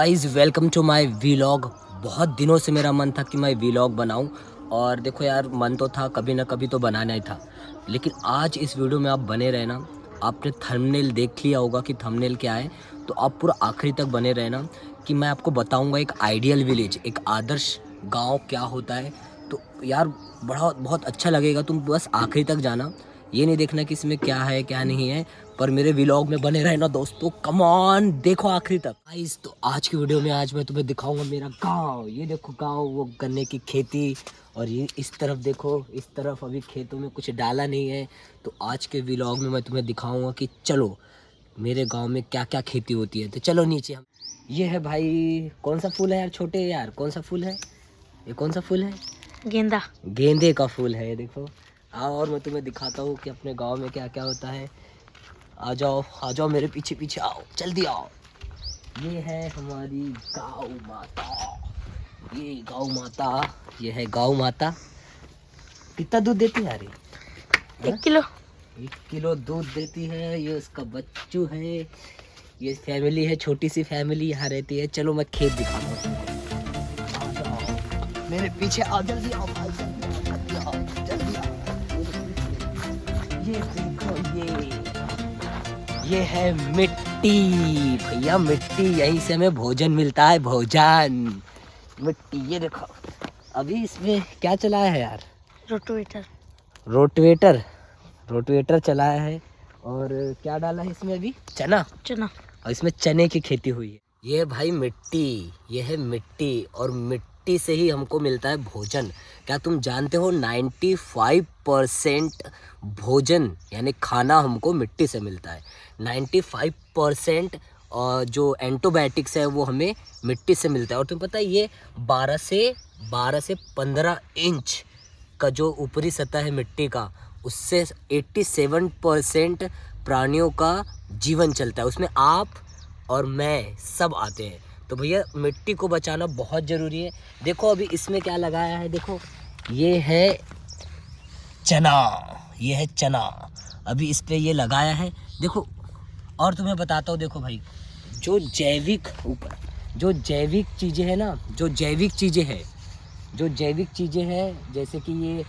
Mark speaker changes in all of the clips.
Speaker 1: Guys welcome to my vlog. बहुत दिनों से मेरा मन था कि मैं व्लॉग बनाऊं और देखो यार मन तो था कभी ना कभी तो बनाना ही था, लेकिन आज इस वीडियो में आप बने रहना। आपने थंबनेल देख लिया होगा कि थंबनेल क्या है, तो आप पूरा आखिरी तक बने रहना कि मैं आपको बताऊंगा एक आइडियल विलेज, एक आदर्श गाँव क्या होता है। तो यार बहुत अच्छा लगेगा, तुम बस आखिरी तक जाना। ये नहीं देखना कि इसमें क्या है क्या नहीं है, पर मेरे व्लॉग में बने रहना दोस्तों। कम ऑन देखो आखिरी तक गाइस। तो आज की वीडियो में आज मैं तुम्हें दिखाऊंगा मेरा गांव। ये देखो गांव, वो गन्ने की खेती, और ये इस तरफ देखो, इस तरफ अभी खेतों में कुछ डाला नहीं है। तो आज के व्लॉग में मैं तुम्हें दिखाऊंगा कि चलो मेरे गांव में क्या क्या खेती होती है। तो चलो नीचे हम। ये है भाई, कौन सा फूल है यार छोटे, यार कौन सा फूल है ये, कौन सा फूल है? गेंदा, गेंदे का फूल है ये देखो। आओ और मैं तुम्हें दिखाता हूँ कि अपने गांव में क्या क्या होता है। आ जाओ मेरे पीछे पीछे आओ, जल्दी आओ। ये है हमारी गौ माता, ये गौ माता, ये है गौ माता। कितना दूध देती है यार ये? 1 किलो दूध देती है। ये उसका बच्चू है। ये फैमिली है, छोटी सी फैमिली यहाँ रहती है। चलो मैं खेत दिखाता हूँ तुमको। आ जाओ मेरे पीछे आओ, जल्दी आओ भाई, जल्दी आओ, जल्दी आओ। ये देखो, ये है मिट्टी भैया, मिट्टी। यहीं से हमें भोजन मिलता है, भोजन मिट्टी। ये देखो अभी इसमें क्या चलाया है यार? रोटवेटर चलाया है। और क्या डाला है इसमें अभी? चना। और इसमें चने की खेती हुई है। ये भाई मिट्टी, ये है मिट्टी, और मिट्टी से ही हमको मिलता है भोजन। क्या तुम जानते हो 95% भोजन यानी खाना हमको मिट्टी से मिलता है। 95% जो एंटीबायोटिक्स है वो हमें मिट्टी से मिलता है। और तुम्हें पता है ये 12 से 15 इंच का जो ऊपरी सतह है मिट्टी का, उससे 87% प्राणियों का जीवन चलता है। उसमें आप और मैं सब आते हैं। तो भैया मिट्टी को बचाना बहुत ज़रूरी है। देखो अभी इसमें क्या लगाया है, देखो ये है चना, ये है चना। अभी इस पे ये लगाया है देखो। और तुम्हें बताता हूँ, देखो भाई जो जैविक चीज़ें हैं ना, जो जैविक चीज़ें हैं, जैसे कि ये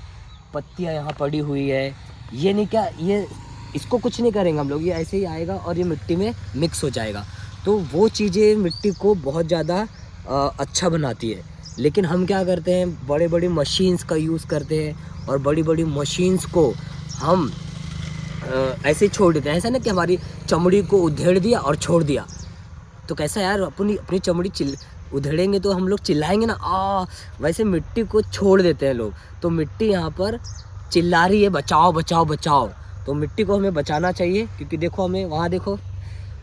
Speaker 1: पत्तियाँ यहाँ पड़ी हुई है, ये नहीं क्या, ये इसको कुछ नहीं करेंगे हम लोग, ये ऐसे ही आएगा और ये मिट्टी में मिक्स हो जाएगा। तो वो चीज़ें मिट्टी को बहुत ज़्यादा अच्छा बनाती है। लेकिन हम क्या करते हैं, बड़े बड़ी मशीन्स का यूज़ करते हैं, और बड़ी बड़ी मशीन्स को हम ऐसे ही छोड़ देते हैं। ऐसा ना कि हमारी चमड़ी को उधेड़ दिया और छोड़ दिया, तो कैसा यार, अपनी चमड़ी उधेड़ेंगे तो हम लोग चिल्लाएंगे ना, वैसे मिट्टी को छोड़ देते हैं लोग। तो मिट्टी यहाँ पर चिल्ला रही है बचाओ बचाओ बचाओ। तो मिट्टी को हमें बचाना चाहिए, क्योंकि देखो हमें वहाँ देखो,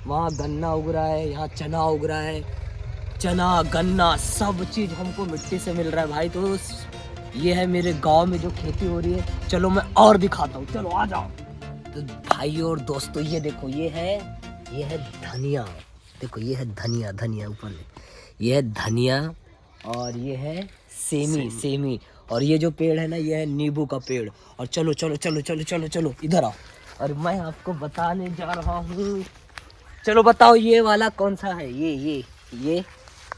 Speaker 1: वहाँ गन्ना उग रहा है, यहाँ चना उग रहा है। चना गन्ना सब चीज़ हमको मिट्टी से मिल रहा है भाई। तो ये है मेरे गांव में जो खेती हो रही है। चलो मैं और दिखाता हूँ, चलो आ जाओ। तो भाई और दोस्तों ये देखो, ये है धनिया। देखो ये है धनिया ऊपर में, ये है धनिया। और ये है सेमी। और ये जो पेड़ है ना, ये है नींबू का पेड़। और चलो चलो चलो चलो चलो चलो इधर आओ, और मैं आपको बताने जा रहा हूँ। चलो बताओ ये वाला कौन सा है?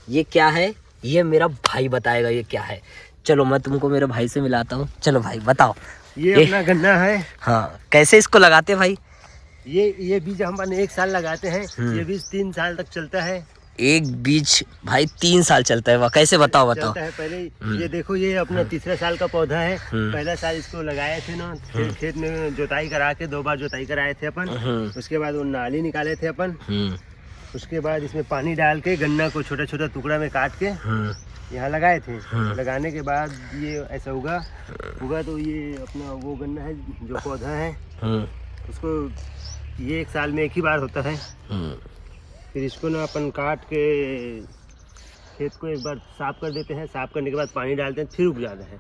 Speaker 1: ये क्या है? ये मेरा भाई बताएगा ये क्या है। चलो मैं तुमको मेरे भाई से मिलाता हूँ। चलो भाई बताओ।
Speaker 2: ये अपना गन्ना है।
Speaker 1: हाँ, कैसे इसको लगाते हैं भाई?
Speaker 2: ये बीज हम 1 साल लगाते हैं। ये बीज 3 साल तक चलता है।
Speaker 1: एक बीज भाई 3 साल चलता है? वाह, कैसे? बताओ
Speaker 2: चलता है। पहले ये देखो, ये अपना तीसरा साल का पौधा है। पहला साल इसको लगाए थे ना, फिर खेत में जोताई करा के 2 बार जोताई कराए थे अपन। उसके बाद वो नाली निकाले थे अपन। उसके बाद इसमें पानी डाल के गन्ना को छोटा छोटा टुकड़ा में काट के यहाँ लगाए थे। लगाने के बाद ये ऐसा उगा। तो ये अपना वो गन्ना है जो पौधा है, उसको ये 1 साल में 1 ही बार होता है। फिर इसको ना अपन काट के खेत को एक बार साफ कर देते हैं। साफ करने के बाद पानी डालते हैं, फिर उग जाता है।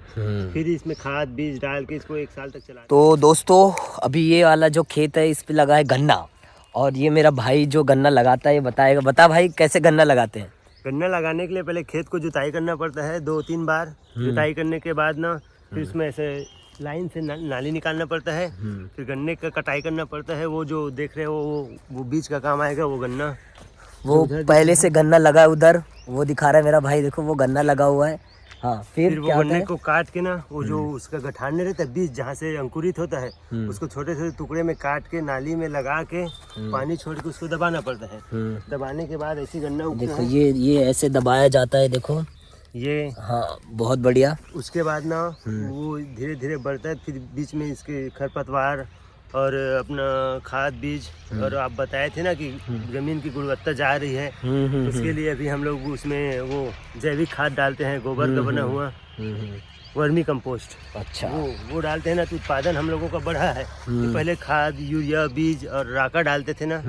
Speaker 2: फिर इसमें खाद बीज डाल के इसको 1 साल तक चला।
Speaker 1: तो दोस्तों अभी ये वाला जो खेत है, इस पे लगा है गन्ना, और ये मेरा भाई जो गन्ना लगाता है ये बताएगा। बता भाई कैसे गन्ना लगाते हैं?
Speaker 2: गन्ना लगाने के लिए पहले खेत को जुताई करना पड़ता है 2-3 बार। जुताई करने के बाद ना फिर उसमें ऐसे लाइन से नाली निकालना पड़ता है। फिर गन्ने का कटाई करना पड़ता है। वो जो देख रहे हो वो बीज का काम आएगा, वो गन्ना
Speaker 1: वो पहले से गन्ना लगा है उधर, वो दिखा रहा है मेरा भाई, देखो वो गन्ना लगा हुआ है। हाँ फिर
Speaker 2: वो
Speaker 1: क्या होता
Speaker 2: गन्ने
Speaker 1: है?
Speaker 2: को काट के ना, वो जो उसका गठान नहीं रहता, बीज जहाँ से अंकुरित होता है, उसको छोटे छोटे टुकड़े में काट के नाली में लगा के पानी छोड़ के उसको दबाना पड़ता है। दबाने के बाद ऐसी गन्ना उगता
Speaker 1: देखो
Speaker 2: है।
Speaker 1: ये ऐसे दबाया जाता है, देखो
Speaker 2: ये
Speaker 1: हाँ बहुत बढ़िया।
Speaker 2: उसके बाद ना वो धीरे धीरे बढ़ता है, फिर बीच में इसके खरपतवार और अपना खाद बीज, और आप बताए थे ना कि जमीन की गुणवत्ता जा रही है, उसके लिए अभी हम लोग उसमें वो जैविक खाद डालते हैं, गोबर का बना हुआ वर्मी कंपोस्ट।
Speaker 1: अच्छा
Speaker 2: वो डालते हैं ना, तो उत्पादन हम लोगों का बढ़ा है। तो पहले खाद, यूरिया, बीज और राका डालते थे ना,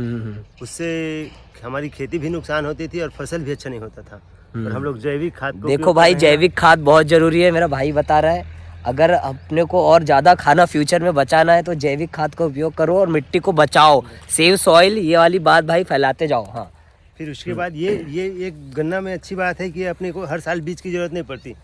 Speaker 2: उससे हमारी खेती भी नुकसान होती थी और फसल भी अच्छा नहीं होता था। और हम लोग जैविक खाद को
Speaker 1: देखो भाई, जैविक खाद बहुत जरूरी है, मेरा भाई बता रहा है। अगर अपने को और ज़्यादा खाना फ्यूचर में बचाना है तो जैविक खाद का उपयोग करो और मिट्टी को बचाओ, सेव सॉइल, ये वाली बात भाई फैलाते जाओ। हाँ
Speaker 2: फिर उसके बाद ये एक गन्ना में अच्छी बात है कि अपने को हर साल बीज की जरूरत नहीं पड़ती।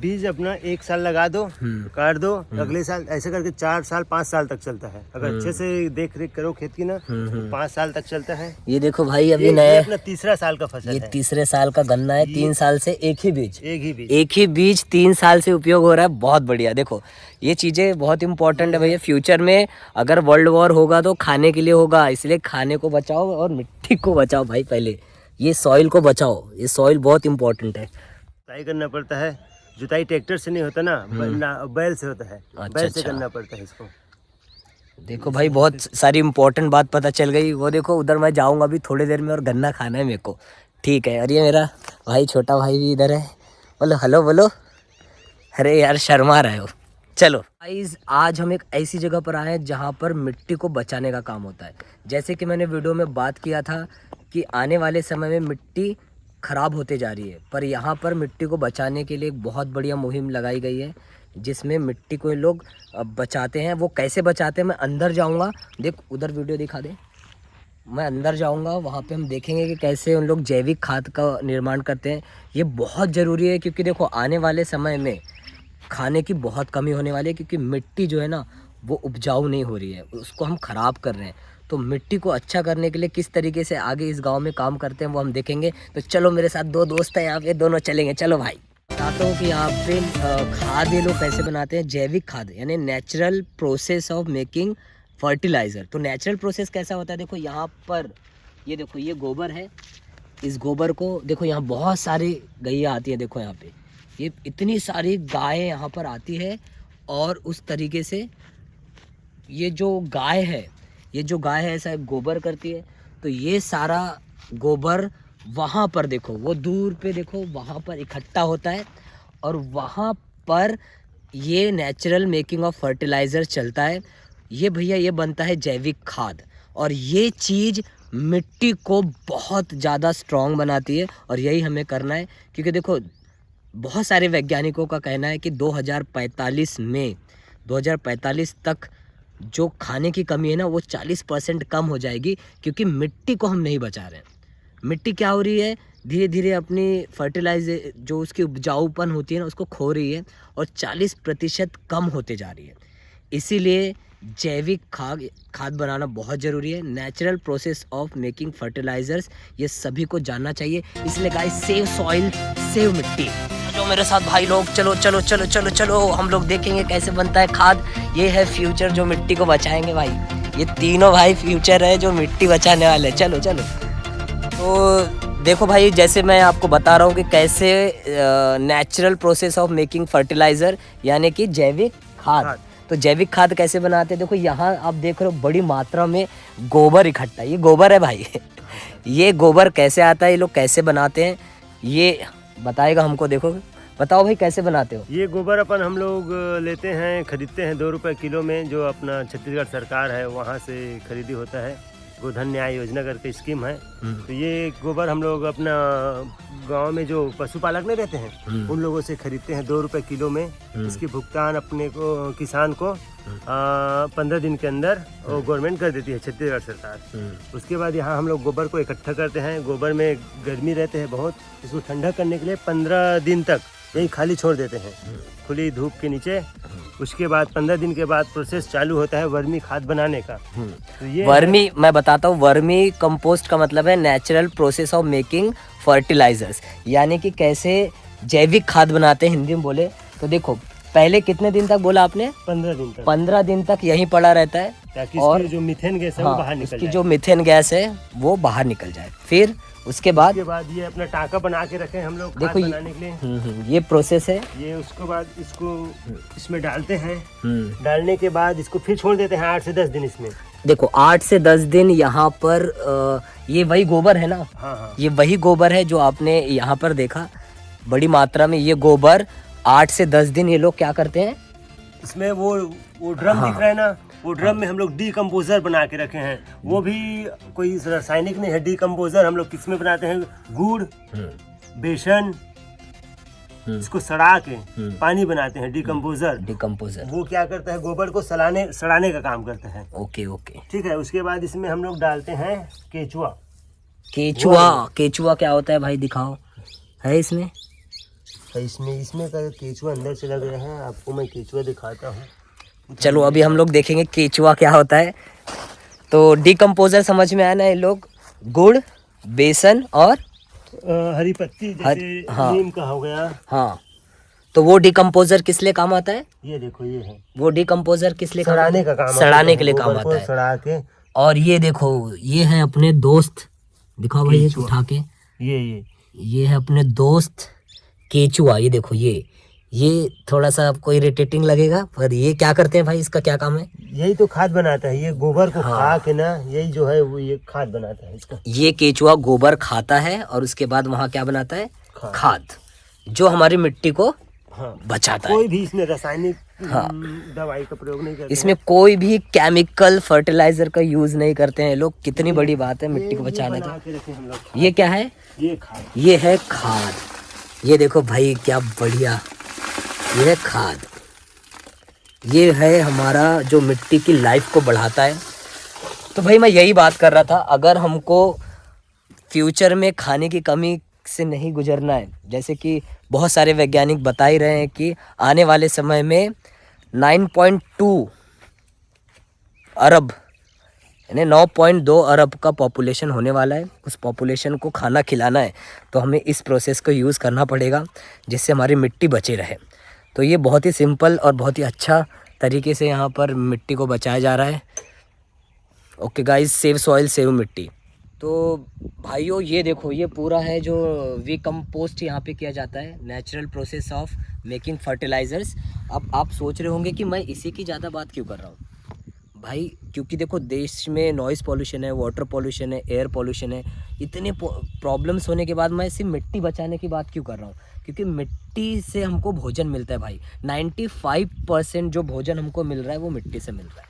Speaker 2: बीज अपना 1 साल लगा दो, काट दो, अगले साल ऐसे करके 4 साल 5 साल तक चलता है। अगर अच्छे से देख रेख करो खेत की ना, तो 5 साल तक चलता है।
Speaker 1: ये देखो भाई, अभी
Speaker 2: ये
Speaker 1: नए
Speaker 2: अपना तीसरा साल का फसल
Speaker 1: ये
Speaker 2: है।
Speaker 1: तीसरे साल का गन्ना है, 3 साल से एक ही बीज
Speaker 2: एक ही बीज
Speaker 1: 3 साल से उपयोग हो रहा है। बहुत बढ़िया। देखो ये चीज़ें बहुत इंपॉर्टेंट है भैया, फ्यूचर में अगर वर्ल्ड वॉर होगा तो खाने के लिए होगा, इसलिए खाने को बचाओ और मिट्टी को बचाओ भाई। पहले ये सॉइल को बचाओ, ये सॉइल बहुत इंपॉर्टेंट है।
Speaker 2: जुताई करना पड़ता है, जुताई ट्रैक्टर से नहीं होता ना, बैल से होता है। बैल से करना पड़ता है इसको।
Speaker 1: देखो भाई, बहुत सारी इंपॉर्टेंट बात पता चल गई। वो देखो उधर मैं जाऊंगा अभी थोड़ी देर में और गन्ना खाना है मेरे को, ठीक है। और ये मेरा भाई, छोटा भाई भी इधर है। बोलो हेलो बोलो। अरे यार शर्मा रहे हो। चलो गाइस, आज हम एक ऐसी जगह पर आए हैं जहाँ पर मिट्टी को बचाने का काम होता है। जैसे कि मैंने वीडियो में बात किया था कि आने वाले समय में मिट्टी ख़राब होते जा रही है, पर यहाँ पर मिट्टी को बचाने के लिए एक बहुत बढ़िया मुहिम लगाई गई है, जिसमें मिट्टी को ये लोग बचाते हैं। वो कैसे बचाते हैं मैं अंदर जाऊँगा, देख उधर वीडियो दिखा दे। मैं अंदर जाऊँगा, वहाँ पे हम देखेंगे कि कैसे उन लोग जैविक खाद का निर्माण करते हैं। ये बहुत ज़रूरी है, क्योंकि देखो आने वाले समय में खाने की बहुत कमी होने वाली है, क्योंकि मिट्टी जो है ना वो उपजाऊ नहीं हो रही है, उसको हम ख़राब कर रहे हैं। तो मिट्टी को अच्छा करने के लिए किस तरीके से आगे इस गांव में काम करते हैं वो हम देखेंगे। तो चलो मेरे साथ 2 दोस्त हैं यहाँ पे, दोनों चलेंगे। चलो भाई, बताता हूँ कि यहाँ पे खाद ये लोग कैसे बनाते हैं, जैविक खाद, यानी natural process of making fertiliser. तो नेचुरल प्रोसेस कैसा होता है, देखो यहाँ पर ये देखो, ये गोबर है। इस गोबर को देखो, यहाँ बहुत सारी गैया आती है। देखो यहाँ पे ये इतनी सारी गायें यहाँ पर आती है, और उस तरीके से ये जो गाय है ऐसा गोबर करती है। तो ये सारा गोबर वहाँ पर देखो, वो दूर पे देखो, वहाँ पर इकट्ठा होता है, और वहाँ पर ये नेचुरल मेकिंग ऑफ फर्टिलाइज़र चलता है। ये भैया ये बनता है जैविक खाद, और ये चीज़ मिट्टी को बहुत ज़्यादा स्ट्रॉन्ग बनाती है। और यही हमें करना है, क्योंकि देखो बहुत सारे वैज्ञानिकों का कहना है कि 2045 तक जो खाने की कमी है ना वो 40% कम हो जाएगी, क्योंकि मिट्टी को हम नहीं बचा रहे हैं। मिट्टी क्या हो रही है, धीरे धीरे अपनी फर्टिलाइजर जो उसकी उपजाऊपन होती है ना उसको खो रही है, और 40% कम होते जा रही है। इसीलिए जैविक खाद बनाना बहुत ज़रूरी है। Natural process of making fertilizers, ये सभी को जानना चाहिए। इसलिए गाइस, सेव सॉइल, सेव मिट्टी। चलो मेरे साथ भाई लोग, चलो चलो चलो चलो चलो, हम लोग देखेंगे कैसे बनता है खाद। ये है फ्यूचर जो मिट्टी को बचाएंगे भाई। ये तीनों भाई फ्यूचर है जो मिट्टी बचाने वाले। चलो चलो। तो देखो भाई, जैसे मैं आपको बता रहा हूँ कि कैसे natural process of making fertiliser, यानी कि जैविक खाद। तो जैविक खाद कैसे बनाते हैं, देखो यहाँ आप देख रहे हो बड़ी मात्रा में गोबर इकट्ठा। ये गोबर है भाई। ये गोबर कैसे आता है, ये लोग कैसे बनाते हैं, ये बताएगा हमको। देखो बताओ भाई कैसे बनाते हो।
Speaker 2: ये गोबर अपन हम लोग लेते हैं, खरीदते हैं 2 रुपये किलो में, जो अपना छत्तीसगढ़ सरकार है वहाँ से खरीदी होता है। गोधन न्याय योजना करके स्कीम है। तो ये गोबर हम लोग अपना गांव में जो पशुपालक नहीं रहते हैं उन लोगों से खरीदते हैं 2 रुपये किलो में। इसकी भुगतान अपने को किसान को 15 दिन के अंदर वो गवर्नमेंट कर देती है, छत्तीसगढ़ सरकार। उसके बाद यहाँ हम लोग गोबर को इकट्ठा करते हैं। गोबर में गर्मी रहते हैं बहुत, इसको ठंडा करने के लिए 15 दिन तक यही खाली छोड़ देते हैं खुली धूप के नीचे। उसके बाद 15 दिन के बाद प्रोसेस चालू होता है वर्मी खाद बनाने का। तो ये
Speaker 1: वर्मी, मैं बताता हूँ, वर्मी कंपोस्ट का मतलब है natural process of making fertilizers, यानी कि कैसे जैविक खाद बनाते हैं हिंदी में बोले तो। देखो पहले कितने दिन तक बोला आपने?
Speaker 2: 15 दिन तक।
Speaker 1: 15 दिन तक यहीं पड़ा रहता है
Speaker 2: ताकि
Speaker 1: और
Speaker 2: जो मीथेन गैस है
Speaker 1: हाँ,
Speaker 2: वो बाहर निकल
Speaker 1: इसकी
Speaker 2: जाए।
Speaker 1: जो मीथेन गैस है वो बाहर निकल जाए। फिर उसके बाद
Speaker 2: ये अपना टाका बना के रखे हम लोग खाद
Speaker 1: देखो
Speaker 2: बनाने के लिए।
Speaker 1: ये प्रोसेस है।
Speaker 2: ये उसके बाद इसको इसमें डालते हैं। डालने के बाद इसको फिर छोड़ देते हैं 8 से 10 दिन इसमें।
Speaker 1: देखो 8 से 10 दिन यहाँ पर ये वही गोबर है ना?
Speaker 2: हाँ।
Speaker 1: ये वही गोबर है जो आपने यहाँ पर देखा बड़ी मात्रा में। ये गोबर 8 से 10 दिन ये लोग क्या करते हैं,
Speaker 2: इसमें वो ड्रम दिख रहा है ना, वो ड्रम में हम लोग डीकम्पोजर बना के रखे हैं। वो भी कोई रासायनिक नहीं है। डीकम्पोजर हम लोग किसमें बनाते हैं? गुड़, बेसन, इसको सड़ा के पानी बनाते हैं डीकम्पोजर। वो क्या करता है? गोबर को सड़ाने का काम करता है।
Speaker 1: ओके।
Speaker 2: ठीक है। उसके बाद इसमें हम लोग डालते हैं केचुआ।
Speaker 1: केचुआ क्या होता है भाई, दिखाओ। है इसमें
Speaker 2: का केचुआ अंदर चला गया है। आपको मैं केचुआ दिखाता हूँ।
Speaker 1: चलो अभी हम लोग देखेंगे केचुआ क्या होता है। तो डीकम्पोजर समझ में आया ना? ये लोग गुड़, बेसन और
Speaker 2: हरी पत्ती, जैसे
Speaker 1: हाँ,
Speaker 2: नीम का हो गया।
Speaker 1: हाँ, तो वो डीकम्पोजर किस लिए काम आता है?
Speaker 2: ये देखो, ये है
Speaker 1: वो डीकम्पोजर किस लिए?
Speaker 2: सड़ाने का काम,
Speaker 1: सड़ाने के लिए काम आता है।
Speaker 2: सड़ा के।
Speaker 1: और ये देखो, ये है अपने दोस्त, दिखाओ भाई ये उठा के। ये है अपने दोस्त केचुआ। ये देखो, ये थोड़ा सा आपको इरिटेटिंग लगेगा, पर ये क्या करते हैं भाई, इसका क्या काम है?
Speaker 2: यही तो खाद बनाता है। ये गोबर को खा के ना, यही जो है वो ये खाद बनाता है इसका।
Speaker 1: ये केचुआ गोबर खाता है और उसके बाद वहाँ क्या बनाता है? खाद, जो हमारी मिट्टी को बचाता है।
Speaker 2: कोई भी इसमें रासायनिक दवाई का प्रयोग नहीं करते।
Speaker 1: इसमें कोई भी केमिकल फर्टिलाइजर का यूज नहीं करते हैं लोग। कितनी बड़ी बात है मिट्टी को बचाने का। ये क्या है?
Speaker 2: ये खाद।
Speaker 1: ये है खाद। ये देखो भाई क्या बढ़िया, ये है खाद। ये है हमारा जो मिट्टी की लाइफ को बढ़ाता है। तो भाई मैं यही बात कर रहा था, अगर हमको फ्यूचर में खाने की कमी से नहीं गुजरना है, जैसे कि बहुत सारे वैज्ञानिक बता ही रहे हैं कि आने वाले समय में 9.2 अरब यानी 9.2 अरब का पॉपुलेशन होने वाला है। उस पॉपुलेशन को खाना खिलाना है तो हमें इस प्रोसेस को यूज़ करना पड़ेगा जिससे हमारी मिट्टी बची रहे। तो ये बहुत ही सिंपल और बहुत ही अच्छा तरीके से यहाँ पर मिट्टी को बचाया जा रहा है। Okay guys, save soil save मिट्टी। तो भाइयों ये देखो, ये पूरा है जो वी कंपोस्ट यहाँ पे किया जाता है, natural process of making fertilizers. अब आप सोच रहे होंगे कि मैं इसी की ज़्यादा बात क्यों कर रहा हूँ भाई, क्योंकि देखो देश में नॉइज़ पॉल्यूशन है, वाटर पॉल्यूशन है, एयर पॉल्यूशन है, इतने प्रॉब्लम्स होने के बाद मैं सिर्फ मिट्टी बचाने की बात क्यों कर रहा हूँ? क्योंकि मिट्टी से हमको भोजन मिलता है भाई। 95% जो भोजन हमको मिल रहा है वो मिट्टी से मिल रहा है।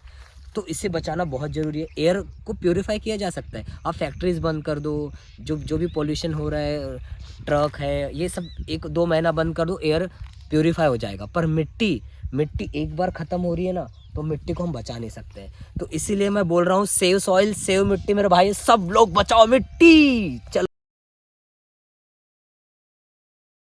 Speaker 1: तो इसे बचाना बहुत ज़रूरी है। एयर को प्योरीफाई किया जा सकता है। आप फैक्ट्रीज़ बंद कर दो, जो भी पॉल्यूशन हो रहा है, ट्रक है, ये सब 1-2 महीना बंद कर दो, एयर प्योरीफाई हो जाएगा। पर मिट्टी एक बार ख़त्म हो रही है ना, तो मिट्टी को हम बचा नहीं सकते हैं। तो इसीलिए मैं बोल रहा हूँ सेव सॉइल सेव मिट्टी। मेरे भाई सब लोग बचाओ मिट्टी। चलो।